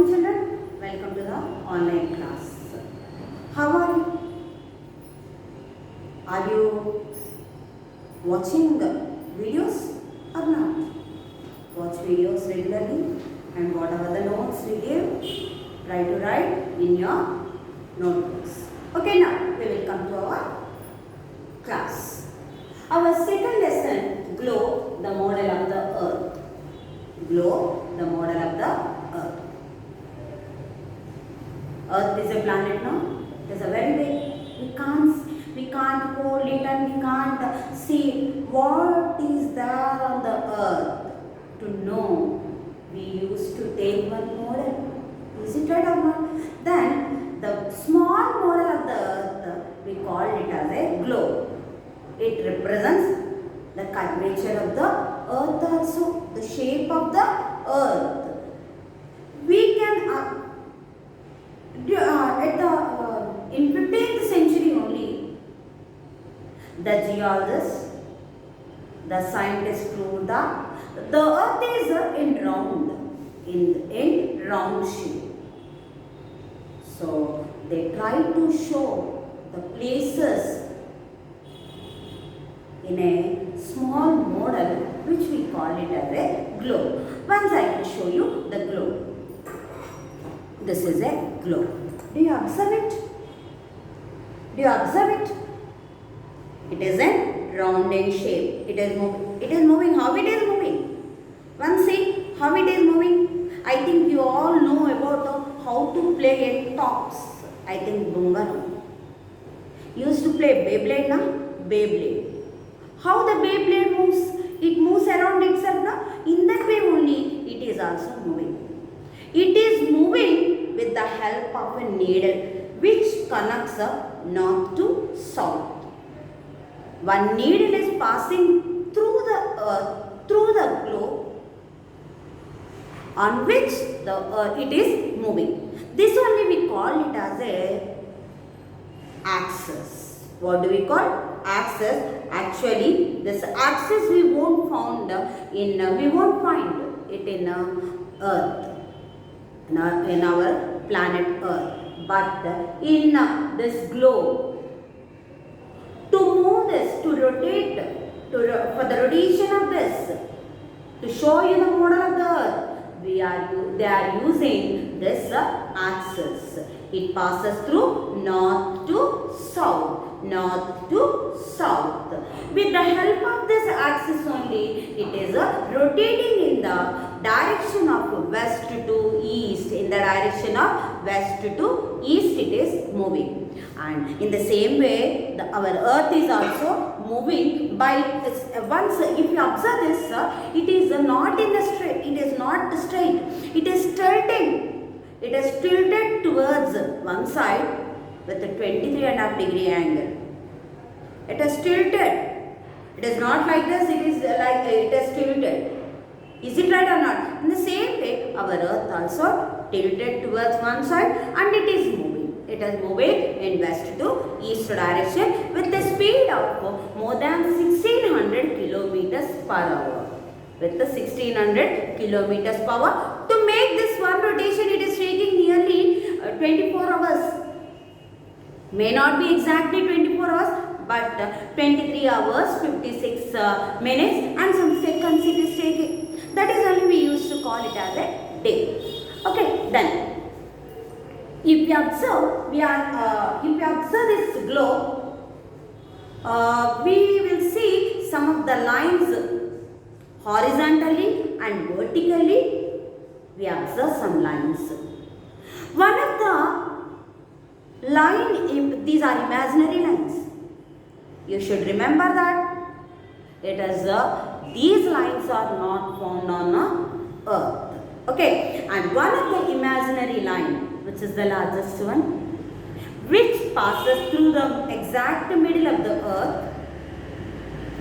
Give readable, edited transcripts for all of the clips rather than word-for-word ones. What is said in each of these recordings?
morning children, welcome to the online class. How are you? Are you watching videos or not? Watch videos regularly and whatever the notes we give, try to write in your notebooks. Okay, now we will come to our class. Our second lesson, globe, the model of the earth. Globe, the model of the earth. Earth is a planet now. It is a very big. We can't hold it and we can't see what is there on the earth. To know, we used to take one model. Is it right or not? Then the small model of the earth, we call it as a globe. It represents the curvature of the earth also, the shape of the earth. We can in 15th century only, the geologists, the scientists proved that the earth is in round shape. So they tried to show the places in a small model which we call it as a globe. Once I will show you the globe. This is a globe. Do you observe it? Do you observe it? It is a round in shape. It is moving. It is moving. How it is moving? Once see how it is moving. I think you all know about how to play in tops. I think Bungaram. Used to play Beyblade now? Beyblade. How the Beyblade moves? It moves around itself now. In that way only it is also moving. It is moving with the help of a needle which connects north to south. One needle is passing through the earth, through the globe on which it is moving. This only we call it as a axis. What do we call? Axis. Actually, this axis we won't find it in Earth. In our planet Earth, but in this globe, to move this, to rotate, for the rotation of this, to show you the model of the Earth, they are using this axis. It passes through north to south, north to south. With the help of this axis only, it is rotating in the direction of west to east. In the direction of west to east, it is moving. And in the same way, our earth is also moving by once. If you observe this, it is not in the straight. It is not straight. It is tilting. It is tilted towards one side with a 23.5 degree angle. It is tilted. It is not like this. It is like it is tilted. Is it right or not? In the same way, our earth also tilted towards one side and it is moving. It is moving in west to east direction with the speed of more than 1600 kilometers per hour. With the 1600 kilometers per hour. To make this one rotation, it is taking nearly 24 hours. May not be exactly 24 hours, but 23 hours, 56 minutes and some seconds it is taking. That is only we used to call it as a day. Okay, then if we observe, this globe, we will see some of the lines horizontally and vertically. We observe some lines. One of the line, these are imaginary lines. You should remember that. It is these lines are not found on Earth. Okay, and one of the imaginary line, which is the largest one, which passes through the exact middle of the Earth,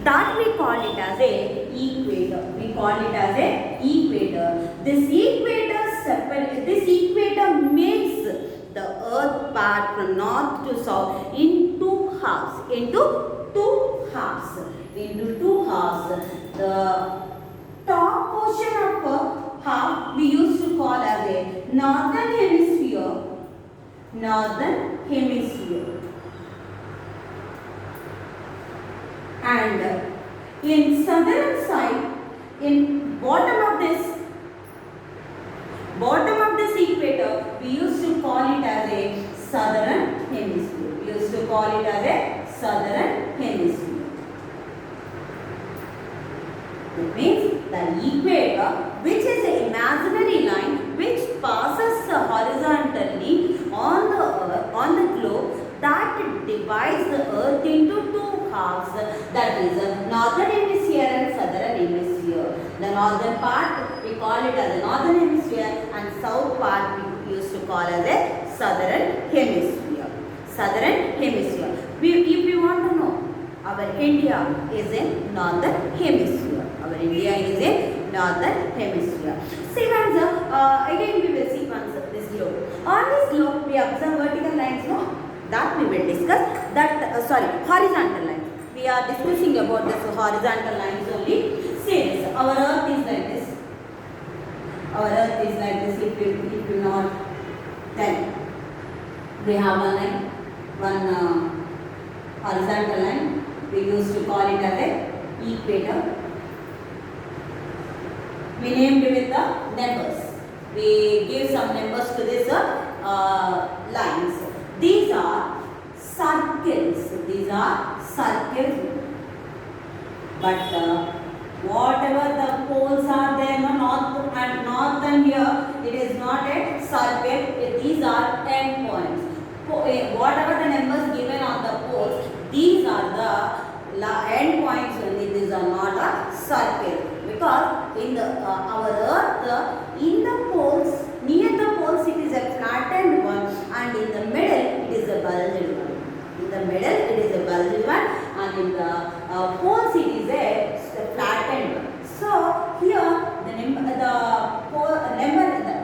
that we call it as a equator. We call it as a equator. This equator makes the Earth part from north to south in two halves. The top portion of half we used to call as a northern hemisphere, northern hemisphere, and in southern side, in bottom of this equator, we used to call it as a southern hemisphere. We used to call it as a southern hemisphere. That means the equator, which is an imaginary line which passes horizontally on the globe, that divides the earth into two halves, that is northern hemisphere and southern hemisphere. The northern part we call it as the northern hemisphere, and south part we used to call as a southern hemisphere. Southern hemisphere. If you want to know, our India is in northern hemisphere. Our India is in northern hemisphere. See once, again we will see once this globe. On this globe we observe vertical lines, no? That we will discuss. That horizontal lines. We are discussing about this horizontal lines only. See this. Our earth is like this. Our earth is like this. If you not, then we have one line, one horizontal line. We used to call it as a equator. We named with the numbers. We give some numbers to this lines. These are circles. These are circles. But whatever the poles are there, north and here, it is not a circle. These are endpoints. Whatever the numbers given on the poles, these are the endpoints only. These are not a circle. Because in our earth, in the poles, near the poles it is a flattened one, and in the middle it is a bulged one. In the middle it is a bulged one, and in the poles it is a flattened one. So here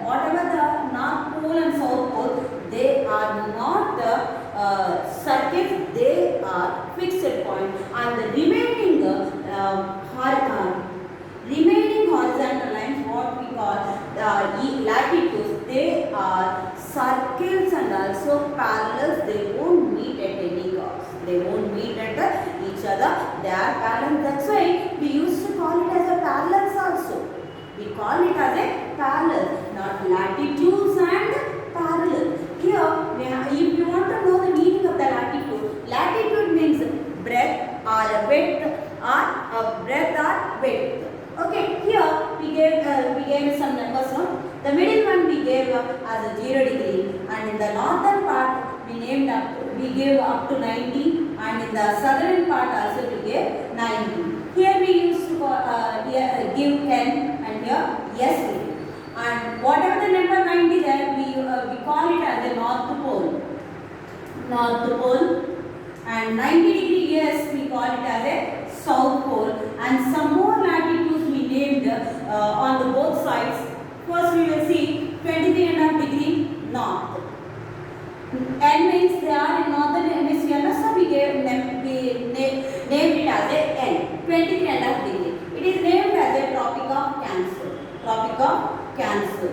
whatever the north pole and south pole, they are not circles, they are fixed point, and the remaining horizontal lines, what we call latitudes, they are circles and also parallels. They won't meet at any cost. They won't meet at each other. They are parallel. That's why we used to call it as a parallels also. We call it as a parallel, not latitudes and parallel. Here, if you want to know the meaning of the latitude means breadth or width. Okay, here we gave some numbers. No? The middle one we gave as a 0 degree, and in the northern part we gave up to 90, and in the southern part also we gave 90. Here we used to give 10, and here yes we give. And whatever the number 90 there, we call it as a north pole. North pole, and 90 degree yes we call it as a south pole, and some more latitudes we named on the both sides. First we will see 23.5 degree north. N means they are in northern hemisphere, so we named it as a N, 23.5 degree. It is named as a Tropic of Cancer. Tropic of Cancer.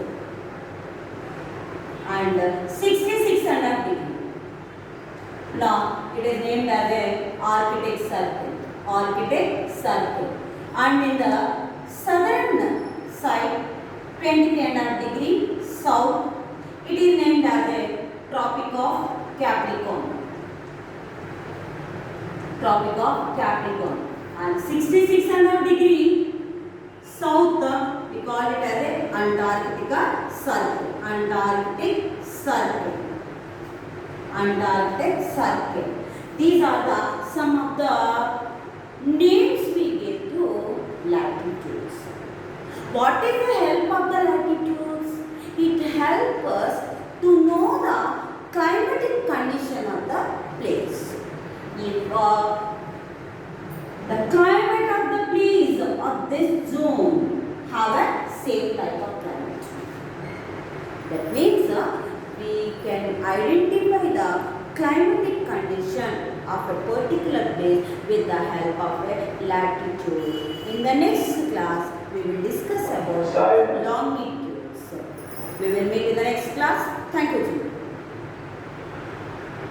And 66.5 degree. Now it is named as a Arctic Circle. Arctic Circle. And in the southern side, 23.5 degree south, it is named as a Tropic of Capricorn. Tropic of Capricorn. And 66.5 degree south, we call it as a Antarctica Circle. Antarctic Circle. Antarctic Circle. These are some of the names we give to latitudes. What is the help of the latitudes? It helps us to know the climatic condition of the place. If the climate of the place of this zone have a same type of climate. That means we can identify the climatic condition of a particular place with the help of a latitude. In the next class, we will discuss about longitudes. We will meet in the next Thank you, children.